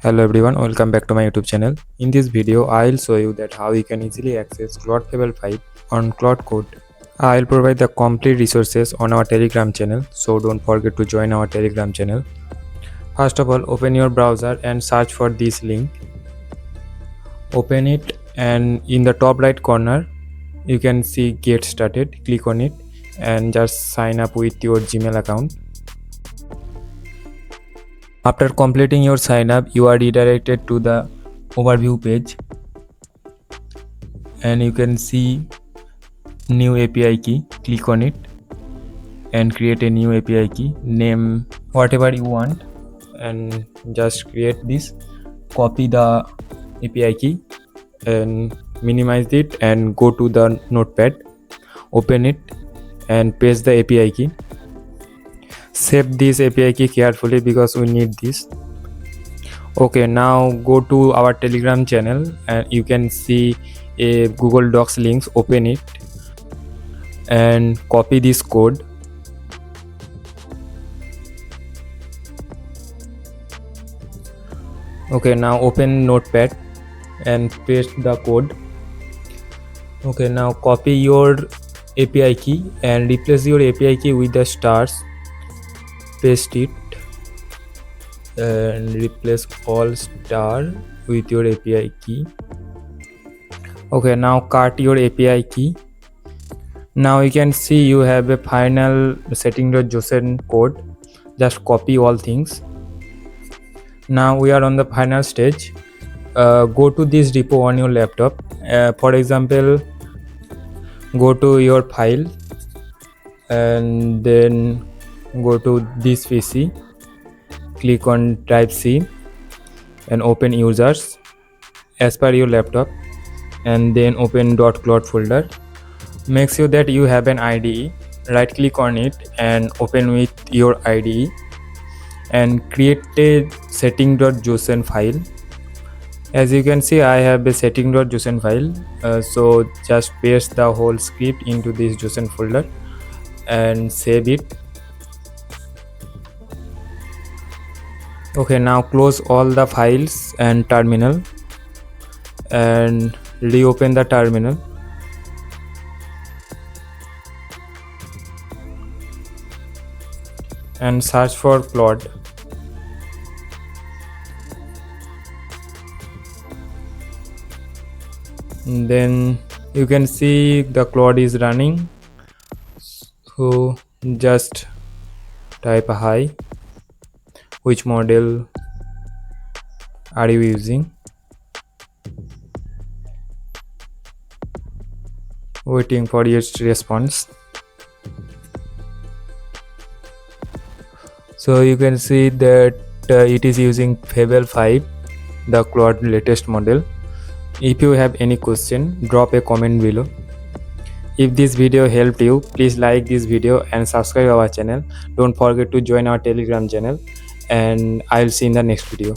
Hello everyone, welcome back to my YouTube channel. In this video, I'll show you that how you can easily access Claude Fable 5 on Claude Code. I'll provide the complete resources on our Telegram channel, so don't forget to join our Telegram channel. First of all, open your browser and search for this link. Open it and in the top right corner, you can see Get Started. Click on it and just sign up with your Gmail account. After completing your sign up, you are redirected to the overview page and you can see new API key. Click on it and create a new API key. Name whatever you want and just create this. Copy the API key and minimize it and go to the notepad. Open it and paste the API key. Save this API key carefully because we need this. Okay, now go to our Telegram channel and you can see a Google Docs links. Open it and copy this code. Okay, now open notepad and paste the code. Okay, now copy your API key and replace your API key with the stars. Paste it and replace all star with your API key. Okay, now cut your API key. Now you can see you have a final setting.json code. Just copy all things. Now we are on the final stage. Go to this repo on your laptop. For example, go to your file and then go to this PC, click on type C and open users as per your laptop and then open .claude folder. Make sure that you have an IDE. Right click on it and open with your IDE and create a setting.json file. As you can see, I have a setting.json file, so just paste the whole script into this JSON folder and save it. Okay, now close all the files and terminal and reopen the terminal. And search for Claude. And then you can see the Claude is running. So just type hi. Which model are you using? Waiting for its response. So you can see that it is using Fable 5, the Claude latest model. If you have any question, drop a comment below. If this video helped you, please like this video and subscribe our channel. Don't forget to join our Telegram channel and I'll see you in the next video.